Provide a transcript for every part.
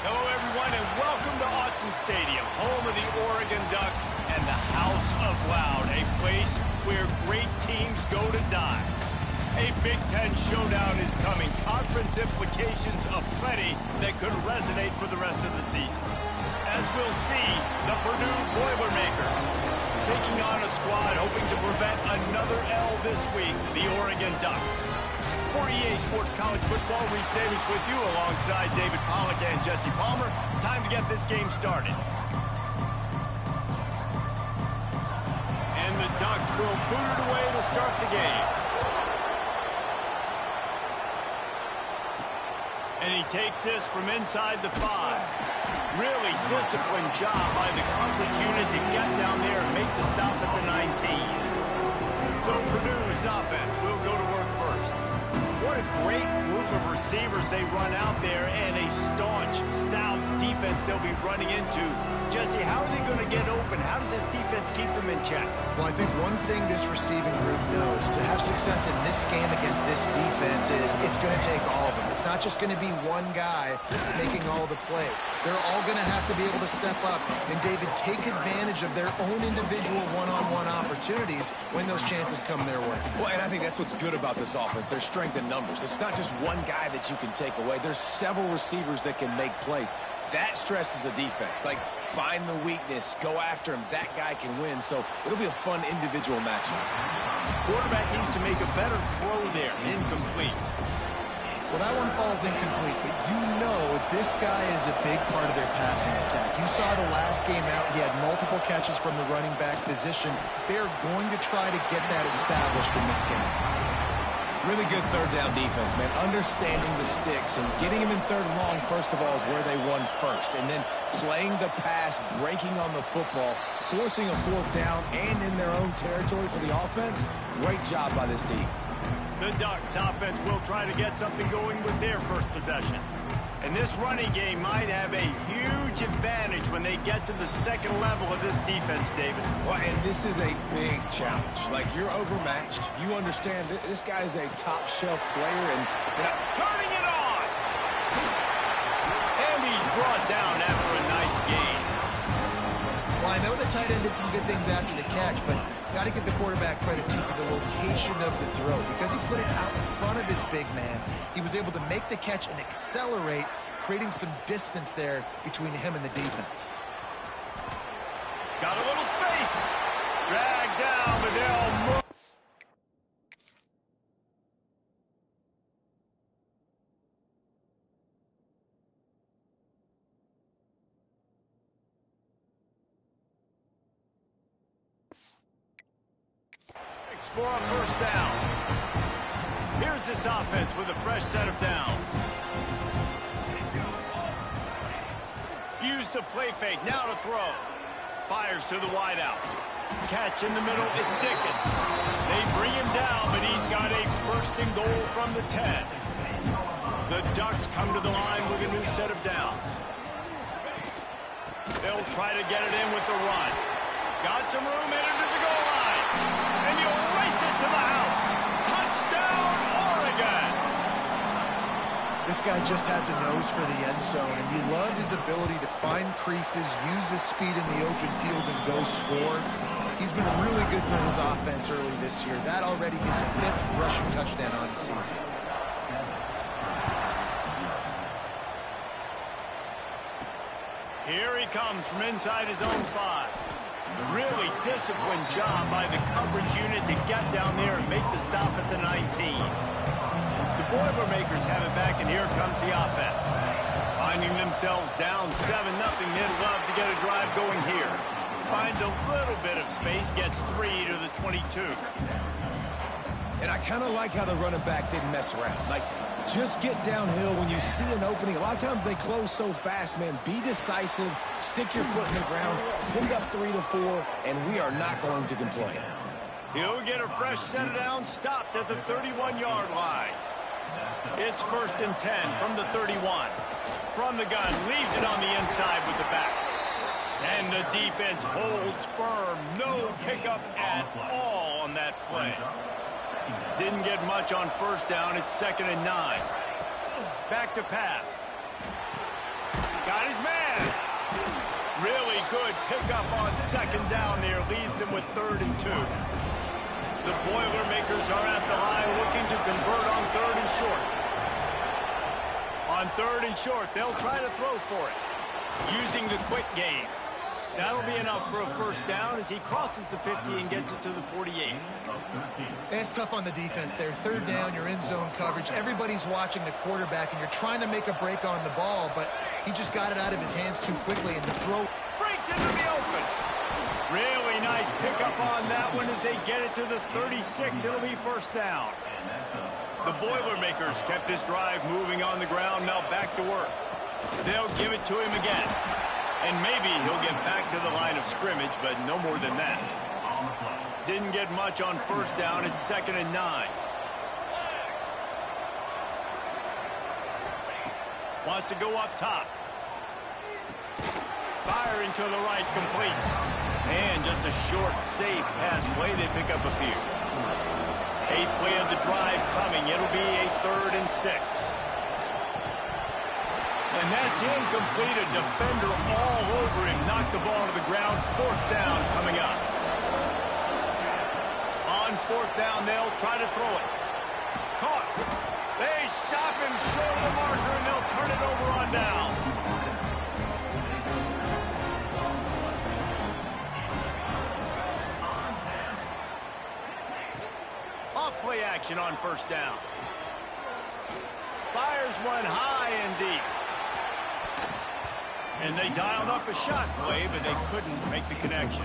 Hello, everyone, and welcome to Autzen Stadium, home of the Oregon Ducks and the House of Loud, a place where great teams go to die. A Big Ten showdown is coming, conference implications aplenty that could resonate for the rest of the season. As we'll see, the Purdue Boilermakers taking on a squad hoping to prevent another L this week, the Oregon Ducks. For EA Sports College Football, Reese Davis with you alongside David Pollack and Jesse Palmer. Time to get this game started. And the Ducks will boot it away to start the game. And he takes this from inside the 5. Really disciplined job by the coverage unit to get down there and make the stop at the 19. So Purdue's offense will go to work first. What a great group of receivers they run out there, and a staunch, stout defense they'll be running into. Jesse, how are they going to get open? How does this defense keep them in check? Well, I think one thing this receiving group knows to have success in this game against this defense is it's going to take all of them. It's not just going to be one guy making all the plays. They're all going to have to be able to step up and, David, take advantage of their own individual one-on-one opportunities when those chances come their way. Well, and I think that's what's good about this offense. Their strength in numbers. It's not just one guy that you can take away. There's several receivers that can make plays. That stresses the defense. Like, find the weakness, go after him. That guy can win. So it'll be a fun individual matchup. Quarterback needs to make a better throw there. Incomplete. Well, that one falls incomplete, but you know this guy is a big part of their passing attack. You saw the last game out, he had multiple catches from the running back position. They're going to try to get that established in this game. Really good third down defense, man. Understanding the sticks and getting him in third and long, first of all, is where they won first. And then playing the pass, breaking on the football, forcing a fourth down, and in their own territory for the offense. Great job by this team. The Ducks offense will try to get something going with their first possession. And this running game might have a huge advantage when they get to the second level of this defense, David. Well, and this is a big challenge. Like, you're overmatched. You understand this guy is a top-shelf player, and turning it on! And he's brought down after a nice gain. Well, I know the tight end did some good things after the catch, but got to give the quarterback credit to the location of the throw. Because he put it out in front of his big man, he was able to make the catch and accelerate, creating some distance there between him and the defense. Got a little space. Dragged down, but they'll move. For a first down. Here's this offense with a fresh set of downs. Use the play fake, now to throw. Fires to the wideout. Catch in the middle, it's Dickens. They bring him down, but he's got a first and goal from the 10. The Ducks come to the line with a new set of downs. They'll try to get it in with the run. Got some room, headed to the goal line. And you race it to the house. Touchdown, Oregon! This guy just has a nose for the end zone, and you love his ability to find creases, use his speed in the open field, and go score. He's been really good for his offense early this year. That already his 5th rushing touchdown on the season. Here he comes from inside his own 5. Really disciplined job by the coverage unit to get down there and make the stop at the 19. The Boilermakers have it back, and here comes the offense. Finding themselves down 7-0, they'd love to get a drive going here. Finds a little bit of space, gets 3 to the 22. And I kind of like how the running back didn't mess around. Like, just get downhill when you see an opening. A lot of times they close so fast, man. Be decisive, stick your foot in the ground, pick up 3 to 4, and we are not going to complain. He'll get a fresh set of downs, stopped at the 31-yard line. It's 1st and 10 from the 31. From the gun, leaves it on the inside with the back. And the defense holds firm. No pickup at all on that play. Didn't get much on first down. It's 2nd and 9. Back to pass. Got good pickup on second down there. Leaves them with 3rd and 2. The Boilermakers are at the line looking to convert on 3rd and short. On 3rd and short, they'll try to throw for it, using the quick game. That'll be enough for a 1st down as he crosses the 50 and gets it to the 48. It's tough on the defense there. 3rd down, you're in zone coverage. Everybody's watching the quarterback, and you're trying to make a break on the ball, but he just got it out of his hands too quickly, and the throw breaks into the open. Really nice pickup on that one as they get it to the 36. It'll be 1st down. The Boilermakers kept this drive moving on the ground. Now back to work. They'll give it to him again. And maybe he'll get back to the line of scrimmage, but no more than that. Didn't get much on 1st down. It's 2nd and 9. Wants to go up top. Firing to the right, complete. And just a short, safe pass play. They pick up a few. 8th play of the drive coming. It'll be a 3rd and 6. And that's incomplete. A defender all over him. Knocked the ball to the ground. 4th down coming up. On 4th down, they'll try to throw it. Caught. They stop him short of the marker, and they'll turn it over on down. Off-play action on 1st down. Fires one high and deep. And they dialed up a shot play, but they couldn't make the connection.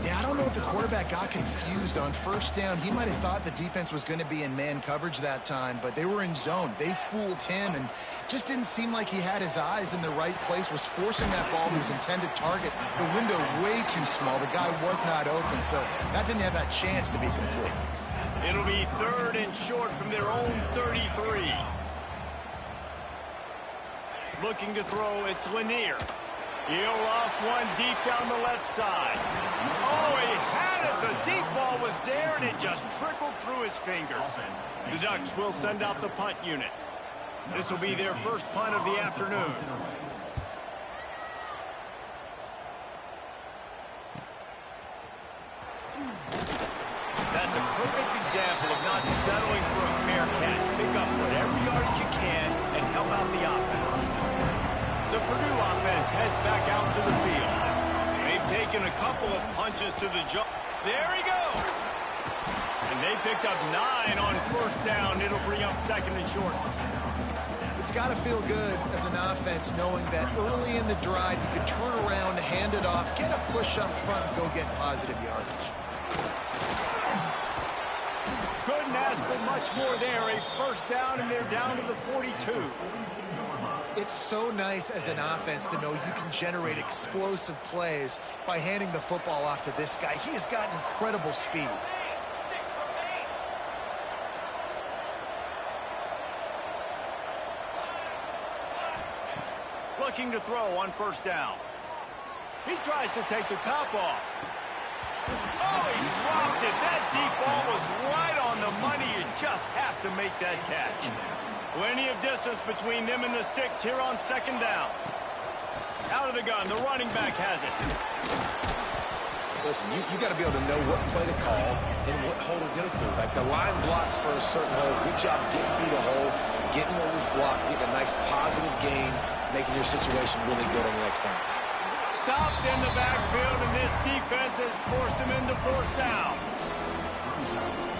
Yeah, I don't know if the quarterback got confused on 1st down. He might have thought the defense was going to be in man coverage that time, but they were in zone. They fooled him and just didn't seem like he had his eyes in the right place, was forcing that ball to his intended target. The window way too small. The guy was not open, so that didn't have that chance to be complete. It'll be 3rd and short from their own 33. Looking to throw, it's Lanier. He'll off one deep down the left side. Oh, he had it. The deep ball was there, and it just trickled through his fingers. The Ducks will send out the punt unit. This will be their 1st punt of the afternoon. That's a perfect example of not settling for a fair catch. Pick up whatever yardage you can and help out the offense. The Purdue offense heads back out to the field. They've taken a couple of punches to the jaw. There he goes. And they picked up 9 on 1st down. It'll bring up 2nd and short. It's got to feel good as an offense knowing that early in the drive you could turn around, hand it off, get a push up front, and go get positive yardage. Couldn't ask for much more there. A 1st down, and they're down to the 42. It's so nice as an offense to know you can generate explosive plays by handing the football off to this guy. He has got incredible speed. Looking to throw on 1st down. He tries to take the top off. Oh, he dropped it. That deep ball was right on the money. You just have to make that catch. Plenty of distance between them and the sticks here on 2nd down. Out of the gun, the running back has it. Listen, you got to be able to know what play to call and what hole to go through. Like the line blocks for a certain hole. Good job getting through the hole, getting what was blocked, getting a nice positive gain, making your situation really good on the next time. Stopped in the backfield, and this defense has forced him into 4th down.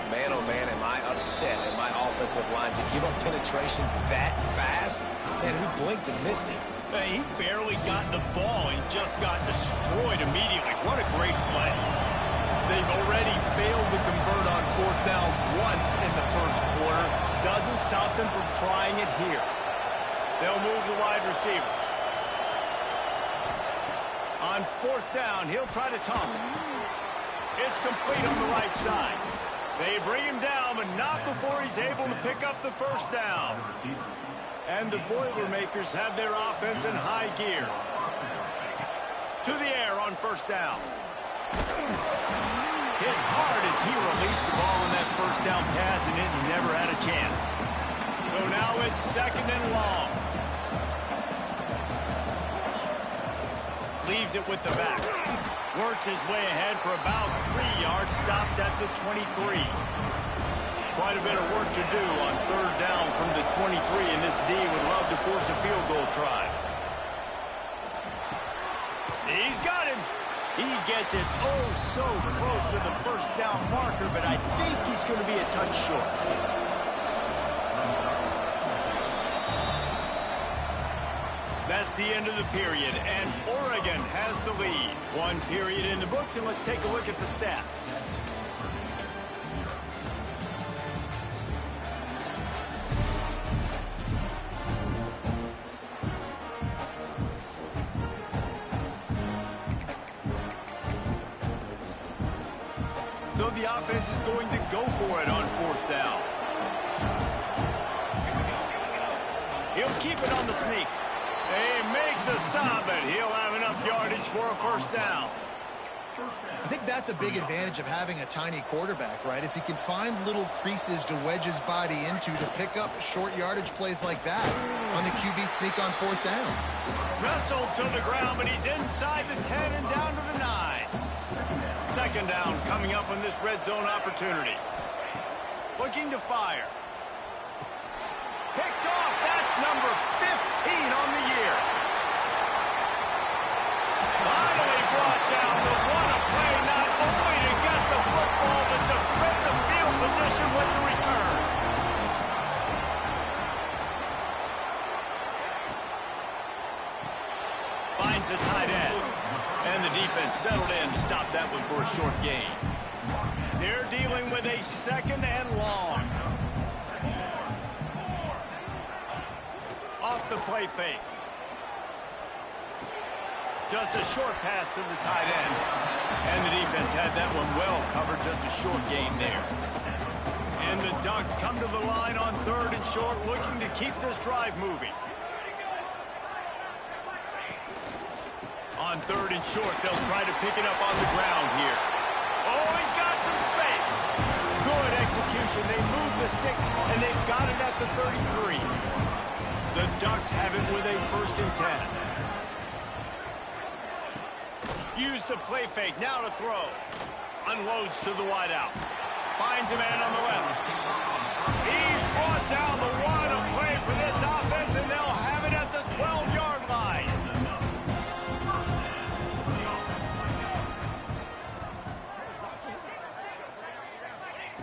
Man, oh man, am I upset at my offensive line to give up penetration that fast? And we blinked and missed him. He barely got the ball and just got destroyed immediately. What a great play. They've already failed to convert on 4th down once in the 1st quarter. Doesn't stop them from trying it here. They'll move the wide receiver. On 4th down, he'll try to toss it. It's complete on the right side. They bring him down, but not before he's able to pick up the 1st down. And the Boilermakers have their offense in high gear. To the air on 1st down. Hit hard as he released the ball in that 1st down pass, and it never had a chance. So now it's 2nd and long. Leaves it with the back. Works his way ahead for about 3 yards. Stopped at the 23. Quite a bit of work to do on third down from the 23, and this D would love to force a field goal try. He's got him. He gets it oh so close to the first down marker, but I think he's going to be a touch short. That's the end of the period, and Oregon has the lead. 1 period in the books, and let's take a look at the stats. So the offense is going to go for it on 4th down. He'll keep it on the sneak. They make the stop, but he'll have enough yardage for a first down. I think that's a big advantage of having a tiny quarterback, right? Is he can find little creases to wedge his body into to pick up short yardage plays like that on the QB sneak on 4th down. Wrestled to the ground, but he's inside the 10 and down to the 9. 2nd down coming up on this red zone opportunity. Looking to fire. Picked off. That's number 15 on the year. Finally brought down the one play, not only to get the football, but to flip the field position with the return. Finds the tight end. And the defense settled in to stop that one for a short gain. They're dealing with a 2nd and long. Off the play fake. Just a short pass to the tight end. And the defense had that one well covered, just a short gain there. And the Ducks come to the line on 3rd and short, looking to keep this drive moving. On 3rd and short, they'll try to pick it up on the ground here. Oh, he's got some space. Good execution. They move the sticks, and they've got it at the 33. The Ducks have it with a 1st and 10. Use the play fake. Now to throw. Unloads to the wideout. Finds a man on the left. He's brought down the one to play for this offense, and they'll have it at the 12-yard line.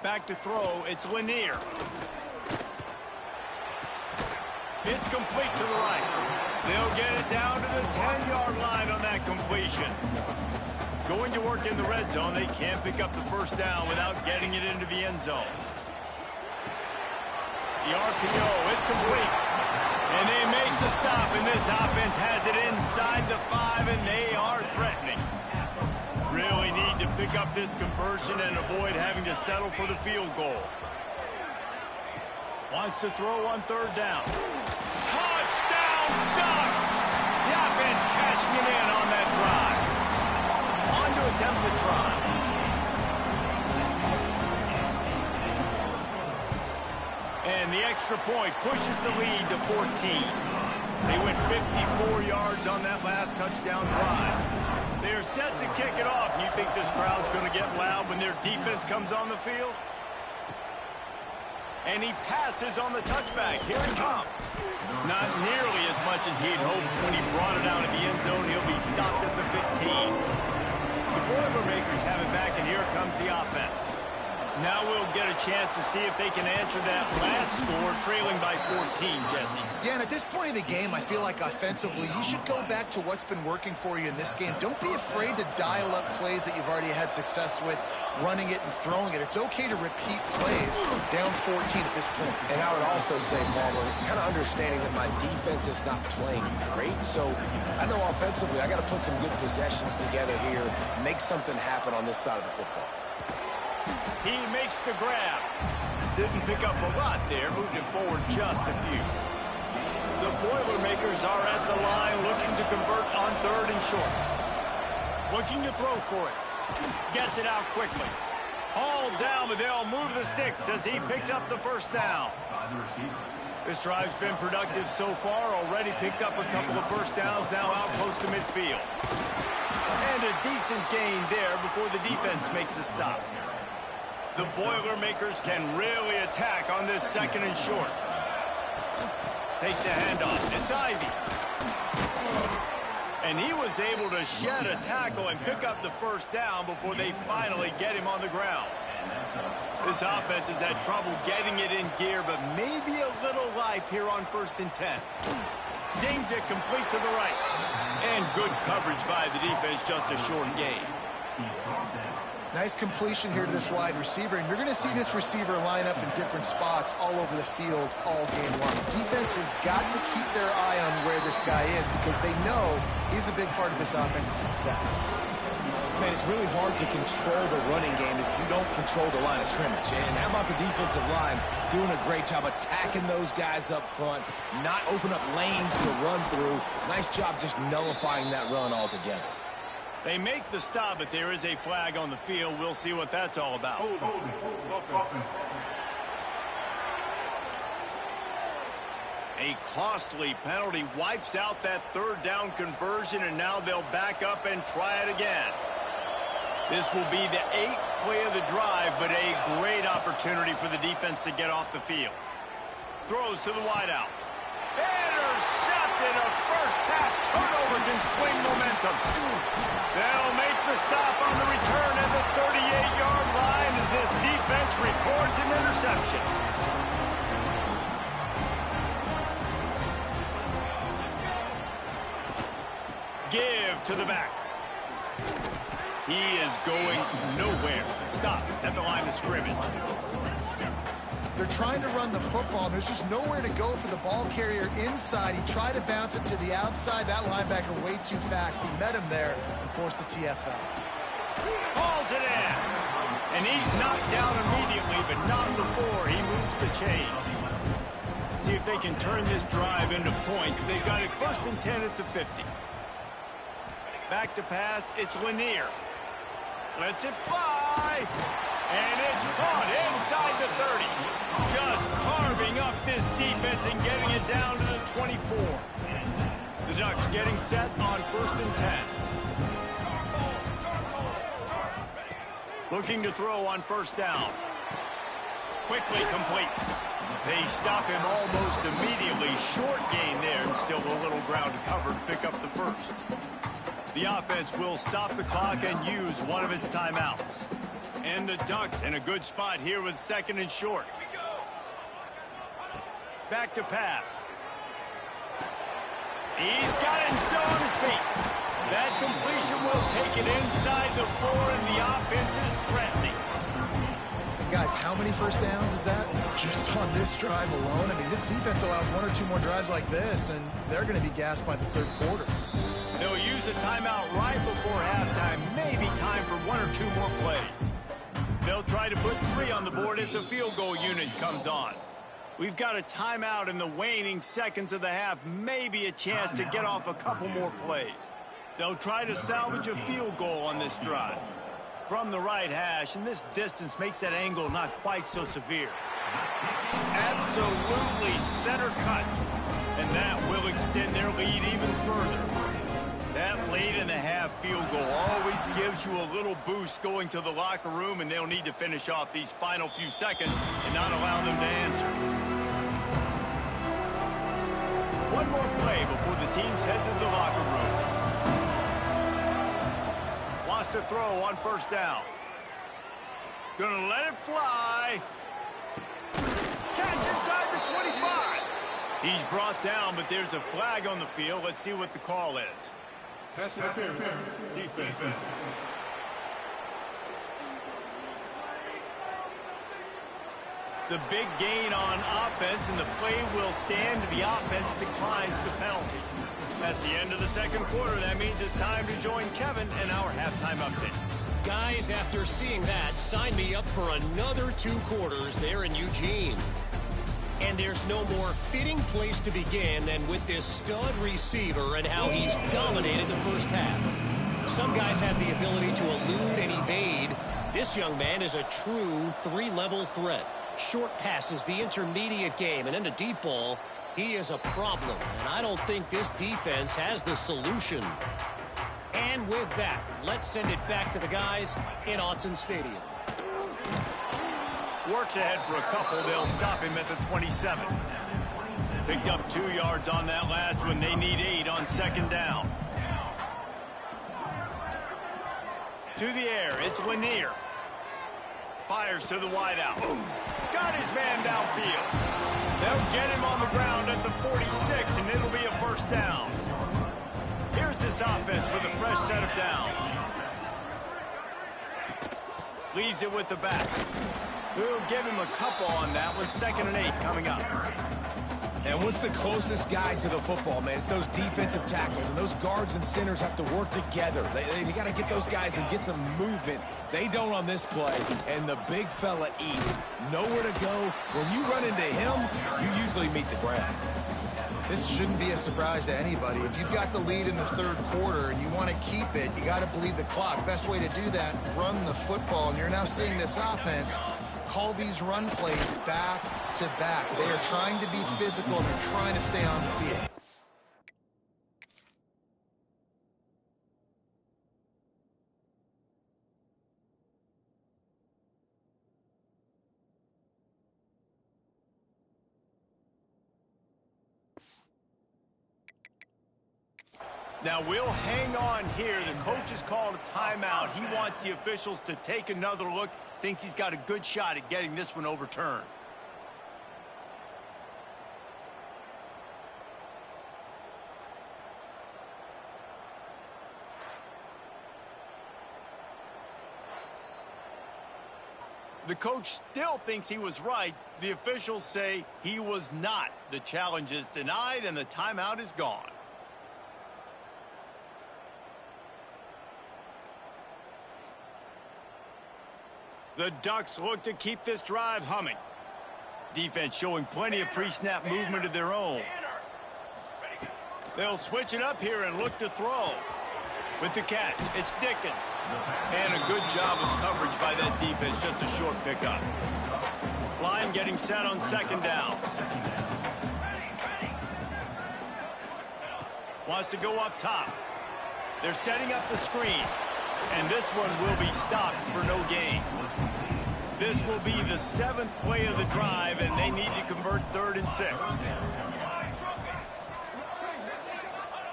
Back to throw. It's Lanier. It's complete to the right. They'll get it down to the 10-yard line on that completion. Going to work in the red zone. They can't pick up the first down without getting it into the end zone. The RPO, it's complete. And they make the stop, and this offense has it inside the 5, and they are threatening. Really need to pick up this conversion and avoid having to settle for the field goal. Wants to throw on 3rd down. Touchdown, Ducks! The offense cashing it in on that drive. On to attempt the try. And the extra point pushes the lead to 14. They went 54 yards on that last touchdown drive. They are set to kick it off. And you think this crowd's going to get loud when their defense comes on the field? And he passes on the touchback. Here it comes. Not nearly as much as he'd hoped when he brought it out of the end zone. He'll be stopped at the 15. The Boilermakers have it back, and here comes the offense. Now we'll get a chance to see if they can answer that last score, trailing by 14, Jesse. Yeah, and at this point of the game, I feel like offensively, you should go back to what's been working for you in this game. Don't be afraid to dial up plays that you've already had success with, running it and throwing it. It's okay to repeat plays down 14 at this point. And I would also say, Palmer, kind of understanding that my defense is not playing great, so I know offensively I got to put some good possessions together here, make something happen on this side of the football. He makes the grab. Didn't pick up a lot there, moved him forward just a few. The Boilermakers are at the line looking to convert on 3rd and short. Looking to throw for it. Gets it out quickly. Hauled down, but they'll move the sticks as he picks up the first down. This drive's been productive so far. Already picked up a couple of first downs, now out close to midfield. And a decent gain there before the defense makes the stop. The Boilermakers can really attack on this 2nd and short. Takes the handoff. It's Ivy. And he was able to shed a tackle and pick up the 1st down before they finally get him on the ground. This offense has had trouble getting it in gear, but maybe a little life here on 1st and 10. Zings it complete to the right. And good coverage by the defense, just a short gain. Nice completion here to this wide receiver, and you're going to see this receiver line up in different spots all over the field all game long. Defense has got to keep their eye on where this guy is because they know he's a big part of this offense's success. Man, it's really hard to control the running game if you don't control the line of scrimmage. And how about the defensive line doing a great job attacking those guys up front, not open up lanes to run through. Nice job just nullifying that run altogether. They make the stop, but there is a flag on the field. We'll see what that's all about. A costly penalty wipes out that 3rd down conversion, and now they'll back up and try it again. This will be the 8th play of the drive, but a great opportunity for the defense to get off the field. Throws to the wideout. Intercepted. A first-half turnover can swing momentum. They'll make the stop on the return at the 38-yard line as this defense records an interception. Give to the back. He is going nowhere. Stop at the line of scrimmage. They're trying to run the football. There's just nowhere to go for the ball carrier inside. He tried to bounce it to the outside. That linebacker way too fast. He met him there and forced the TFL. Hauls it in. And he's knocked down immediately, but not before he moves the chains. See if they can turn this drive into points. They've got it 1st and 10 at the 50. Back to pass. It's Lanier. Lets it fly. And it's caught inside the 30. Just carving up this defense and getting it down to the 24. The Ducks getting set on 1st and 10. Looking to throw on 1st down. Quickly complete. They stop him almost immediately. Short gain there and still a little ground to cover to pick up the 1st. The offense will stop the clock and use one of its timeouts. And the Ducks in a good spot here with 2nd and short. Back to pass. He's got it and still on his feet. That completion will take it inside the 4, and the offense is threatening. And guys, how many 1st downs is that? Just on this drive alone? I mean, this defense allows 1 or 2 more drives like this, and they're going to be gassed by the 3rd quarter. They'll use a timeout right before halftime. Maybe time for 1 or 2 more plays. They'll try to put 3 on the board as the field goal unit comes on. We've got a timeout in the waning seconds of the half. Maybe a chance to get off a couple more plays. They'll try to salvage a field goal on this drive. From the right hash, and this distance makes that angle not quite so severe. Absolutely center cut. And that will extend their lead even further. That late in the half field goal always gives you a little boost going to the locker room, and they'll need to finish off these final few seconds and not allow them to answer. One more play before the teams head to the locker rooms. Wants to throw on 1st down. Gonna let it fly. Catch inside the 25. He's brought down, but there's a flag on the field. Let's see what the call is. Pass interference. Defense. The big gain on offense, and the play will stand. The offense declines the penalty. That's the end of the 2nd quarter. That means it's time to join Kevin in our halftime update. Guys, after seeing that, sign me up for another 2 quarters there in Eugene. And there's no more fitting place to begin than with this stud receiver and how he's dominated the 1st half. Some guys have the ability to elude and evade. This young man is a true 3-level threat. Short passes, the intermediate game, and then the deep ball. He is a problem, and I don't think this defense has the solution. And with that, let's send it back to the guys in Autzen Stadium. Works ahead for a couple. They'll stop him at the 27. Picked up 2 yards on that last one. They need 8 on second down. To the air, it's Lanier. Fires to the wideout. Got his man downfield. They'll get him on the ground at the 46, and it'll be a first down. Here's this offense with a fresh set of downs. Leaves it with the back. We'll give him a couple on that one. 2nd and 8 coming up. And what's the closest guy to the football, man? It's those defensive tackles, and those guards and centers have to work together. They got to get those guys and get some movement. They don't on this play, and the big fella eats. Nowhere to go. When you run into him, you usually meet the ground. This shouldn't be a surprise to anybody. If you've got the lead in the 3rd quarter and you want to keep it, you got to bleed the clock. Best way to do that, run the football. And you're now seeing this offense call these run plays back to back. They are trying to be physical, and they're trying to stay on the field. Now we'll hang on here. The coach has called a timeout. He wants the officials to take another look. Thinks he's got a good shot at getting this one overturned. The coach still thinks he was right. The officials say he was not. The challenge is denied and the timeout is gone. The Ducks look to keep this drive humming. Defense showing plenty of pre-snap movement of their own. They'll switch it up here and look to throw. With the catch, it's Dickens. And a good job of coverage by that defense, just a short pickup. Line getting set on second down. Wants to go up top. They're setting up the screen. And this one will be stopped for no gain. This will be the 7th play of the drive, and they need to convert 3rd and 6.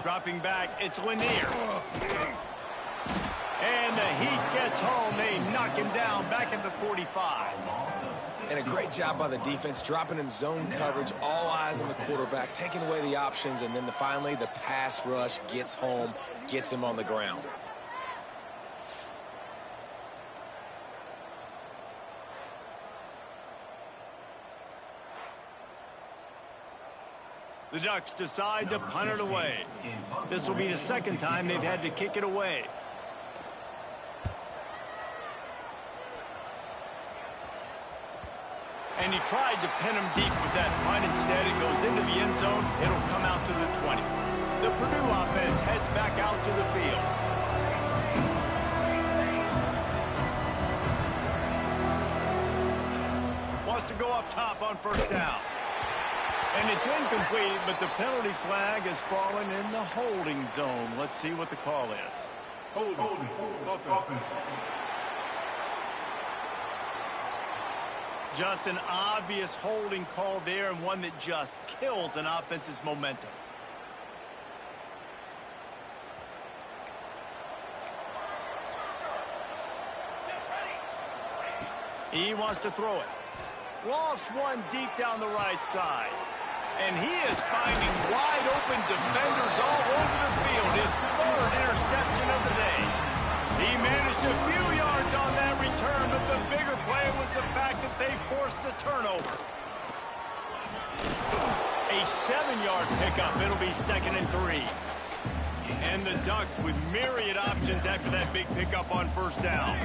Dropping back, it's Lanier. And the Heat gets home. They knock him down back at the 45. And a great job by the defense, dropping in zone coverage, all eyes on the quarterback, taking away the options, and then finally the pass rush gets home, gets him on the ground. The Ducks decide to punt it away. This will be the 2nd time they've had to kick it away. And he tried to pin him deep with that punt. Instead, it goes into the end zone. It'll come out to the 20. The Purdue offense heads back out to the field. Wants to go up top on first down. And it's incomplete, but the penalty flag has fallen in the holding zone. Let's see what the call is. Holding. Just an obvious holding call there, and one that just kills an offense's momentum. He wants to throw it. Lofts one deep down the right side. And he is finding wide open defenders all over the field. His 3rd interception of the day. He managed a few yards on that return, but the bigger play was the fact that they forced the turnover. A 7-yard pickup. It'll be 2nd and 3. And the Ducks with myriad options after that big pickup on first down.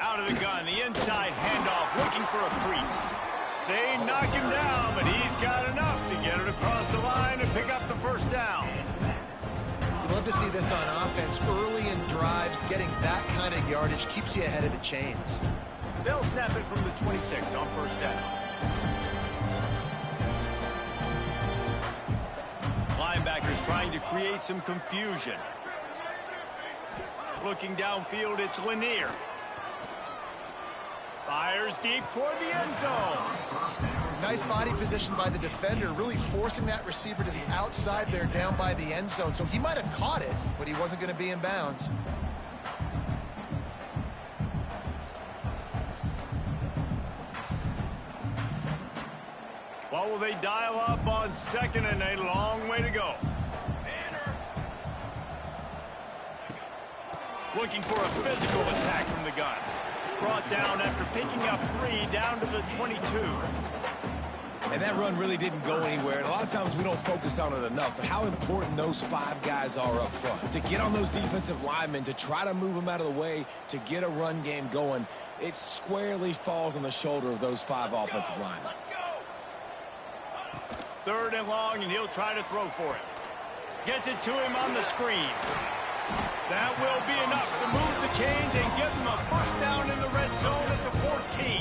Out of the gun, the inside handoff, looking for a crease. They knock him down, but he's got enough to get it across the line and pick up the first down. You love to see this on offense. Early in drives, getting that kind of yardage keeps you ahead of the chains. They'll snap it from the 26 on first down. Linebackers trying to create some confusion. Looking downfield, it's Lanier. Fires deep toward the end zone. Nice body position by the defender, really forcing that receiver to the outside there down by the end zone. So he might have caught it, but he wasn't going to be in bounds. What will they dial up on second and a long way to go? Looking for a physical attack from the gun. Brought down after picking up 3 down to the 22. And that run really didn't go anywhere. And a lot of times we don't focus on it enough. But how important those 5 guys are up front. To get on those defensive linemen, to try to move them out of the way, to get a run game going, it squarely falls on the shoulder of those 5 offensive linemen. 3rd and long, and he'll try to throw for it. Gets it to him on the screen. That will be enough to move the chains and give them a first down in the red zone at the 14.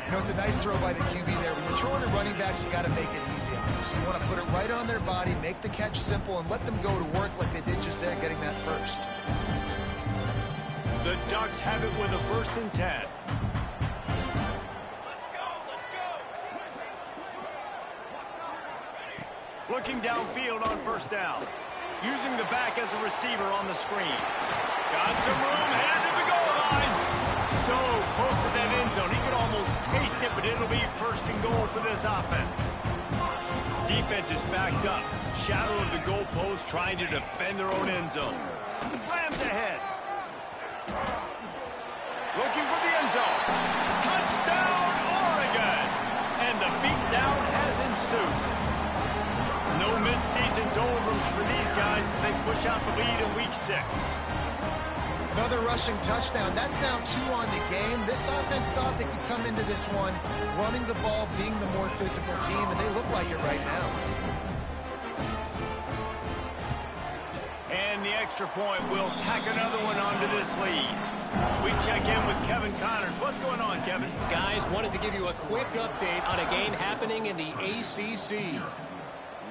You know, it's a nice throw by the QB there. When you're throwing to running backs, you got to make it easy on them. So you want to put it right on their body, make the catch simple, and let them go to work like they did just there, getting that first. The Ducks have it with a 1st and 10. Looking downfield on 1st down. Using the back as a receiver on the screen. Got some room, headed to the goal line. So close to that end zone. He could almost taste it, but it'll be 1st and goal for this offense. Defense is backed up. Shadow of the goalpost trying to defend their own end zone. Slams ahead. Looking for the end zone. Touchdown, Oregon! And the beatdown has ensued. No mid-season doldrums for these guys as they push out the lead in week 6. Another rushing touchdown. That's now 2 on the game. This offense thought they could come into this one running the ball, being the more physical team, and they look like it right now. And the extra point will tack another one onto this lead. We check in with Kevin Connors. What's going on, Kevin? Guys, wanted to give you a quick update on a game happening in the ACC.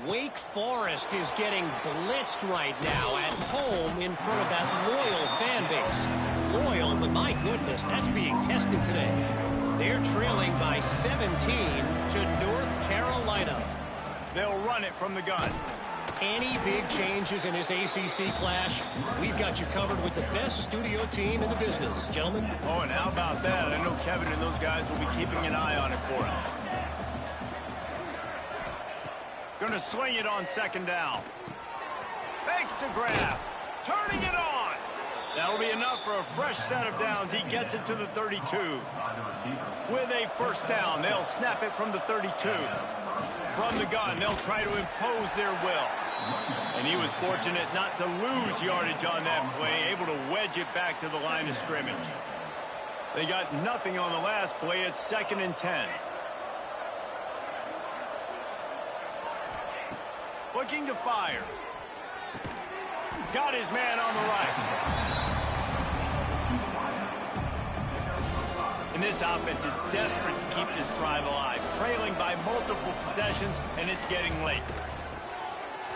Wake Forest is getting blitzed right now at home in front of that loyal fan base. Loyal, but my goodness, that's being tested today. They're trailing by 17 to North Carolina. They'll run it from the gun. Any big changes in this ACC clash, we've got you covered with the best studio team in the business, gentlemen. Oh, and how about that? I know Kevin and those guys will be keeping an eye on it for us. Going to swing it on 2nd down. Fakes to grab. Turning it on. That'll be enough for a fresh set of downs. He gets it to the 32. With a 1st down, they'll snap it from the 32. From the gun, they'll try to impose their will. And he was fortunate not to lose yardage on that play, able to wedge it back to the line of scrimmage. They got nothing on the last play. It's 2nd and 10. Looking to fire. Got his man on the right. And this offense is desperate to keep this drive alive, trailing by multiple possessions, and it's getting late.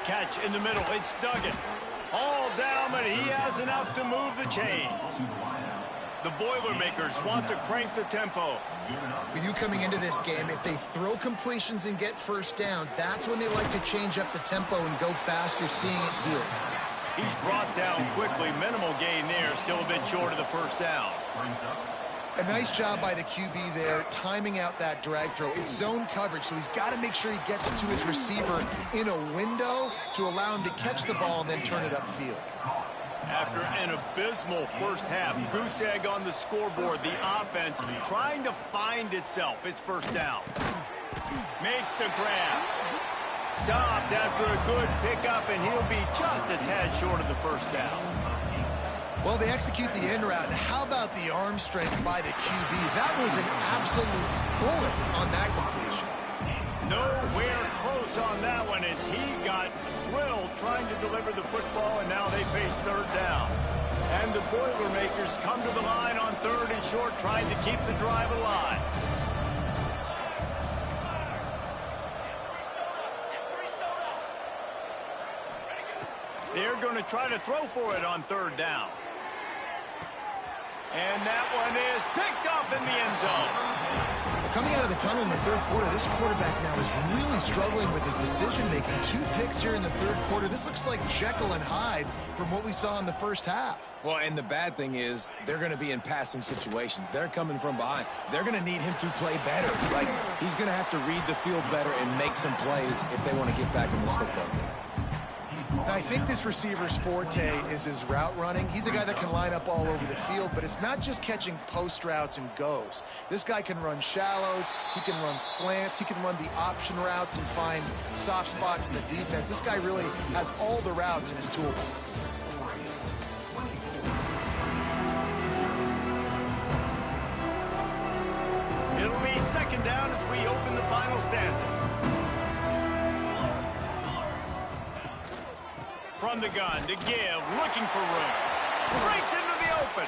Catch in the middle. It's Duggan. All down, but he has enough to move the chains. The Boilermakers want to crank the tempo. When you coming into this game, if they throw completions and get 1st downs, that's when they like to change up the tempo and go fast. You're seeing it here. He's brought down quickly. Minimal gain there. Still a bit short of the 1st down. A nice job by the QB there, timing out that drag throw. It's zone coverage, so he's got to make sure he gets it to his receiver in a window to allow him to catch the ball and then turn it upfield. After an abysmal 1st half, goose egg on the scoreboard, the offense trying to find itself. It's 1st down. Makes the grab. Stopped after a good pickup, and he'll be just a tad short of the 1st down. Well, they execute the end route. How about the arm strength by the QB? That was an absolute bullet on that completion. Nowhere close on that one as he got drilled trying to deliver the football, and now they face 3rd down. And the Boilermakers come to the line on 3rd and short, trying to keep the drive alive. going to try to throw for it on third down. And that one is picked off in the end zone. Coming out of the tunnel in the third quarter, this quarterback now is really struggling with his decision-making. 2 picks here in the third quarter. This looks like Jekyll and Hyde from what we saw in the first half. Well, and the bad thing is they're going to be in passing situations. They're coming from behind. They're going to need him to play better. Like, he's going to have to read the field better and make some plays if they want to get back in this football game. Now, I think this receiver's forte is his route running. He's a guy that can line up all over the field, but it's not just catching post routes and goes. This guy can run shallows, he can run slants, he can run the option routes and find soft spots in the defense. This guy really has all the routes in his toolbox. It'll be second down as we open the final stanza. From the gun to give, looking for room. Breaks into the open.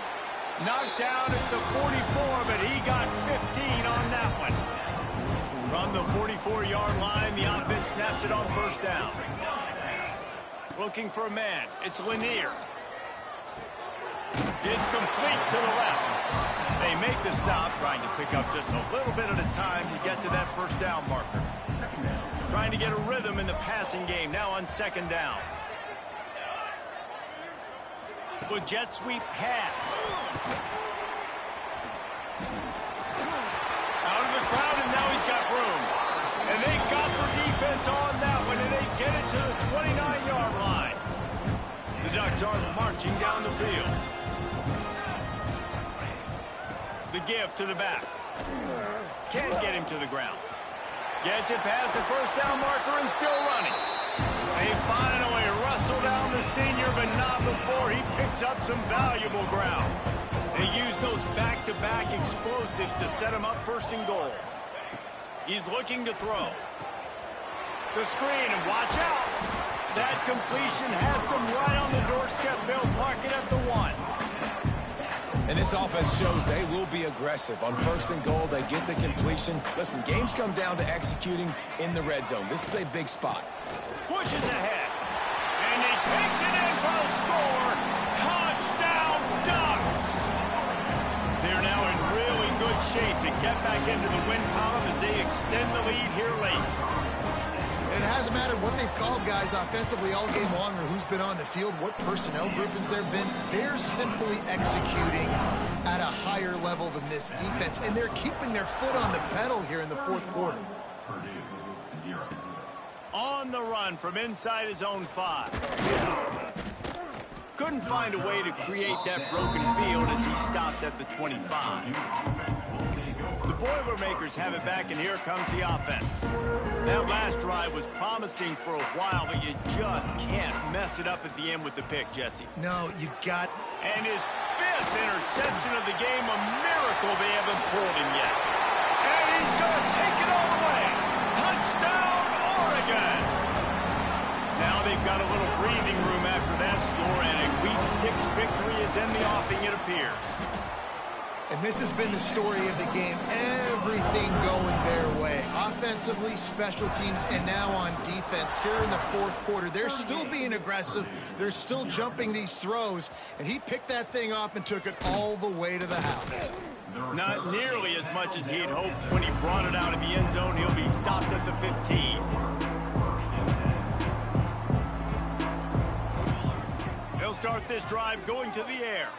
Knocked down at the 44, but he got 15 on that one. From the 44-yard line, the offense snaps it on first down. Looking for a man. It's Lanier. It's complete to the left. They make the stop, trying to pick up just a little bit at a time to get to that first down marker. Trying to get a rhythm in the passing game, now on second down. With jet sweep pass. Out of the crowd, and now he's got room. And they got the defense on that one, and they get it to the 29-yard line. The Ducks are marching down the field. The give to the back. Can't get him to the ground. Gets it past the first down marker and still running. They finally wrestle down the senior, but not before he picks up some valuable ground. They use those back-to-back explosives to set him up first and goal. He's looking to throw. The screen, and watch out. That completion has them right on the doorstep. They'll mark it at the 1. And this offense shows they will be aggressive. On first and goal, they get the completion. Listen, games come down to executing in the red zone. This is a big spot. Pushes ahead. And he takes it in for a score. Touchdown, Ducks! They're now in really good shape to get back into the win column as they extend the lead here late. And it hasn't mattered what they've called guys offensively all game long or who's been on the field, what personnel groupings there been. They're simply executing at a higher level than this defense, and they're keeping their foot on the pedal here in the fourth quarter. On the run from inside his own 5. Couldn't find a way to create that broken field as he stopped at the 25. The Boilermakers have it back, and here comes the offense. That last drive was promising for a while, but you just can't mess it up at the end with the pick, Jesse. No, you got... And his 5th interception of the game, a miracle they haven't pulled him yet. And he's going to take it all the way. Touchdown, Oregon! Now they've got a little breathing room after that score, and a Week 6 victory is in the offing, it appears. And this has been the story of the game. Everything going their way. Offensively, special teams, and now on defense. Here in the fourth quarter, they're still being aggressive. They're still jumping these throws. And he picked that thing off and took it all the way to the house. Not nearly as much as he'd hoped when he brought it out of the end zone. He'll be stopped at the 15. He'll start this drive going to the air.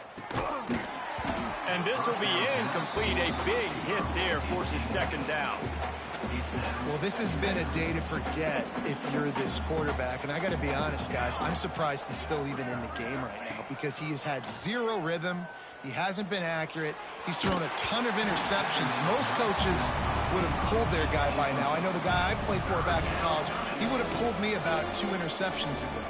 And this will be incomplete. A big hit there forces second down. Well, this has been a day to forget if you're this quarterback. And I got to be honest, guys, I'm surprised he's still even in the game right now because he has had zero rhythm. He hasn't been accurate. He's thrown a ton of interceptions. Most coaches would have pulled their guy by now. I know the guy I played for back in college, he would have pulled me about 2 interceptions ago.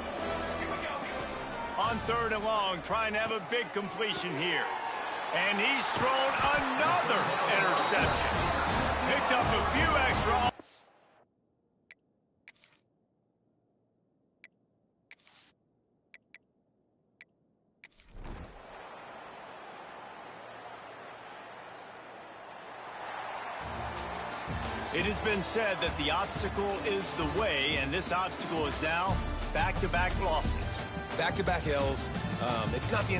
On third and long, trying to have a big completion here. And he's thrown another interception. Picked up a few extra. It has been said that the obstacle is the way, and this obstacle is now back-to-back losses. Back-to-back L's. It's not the end of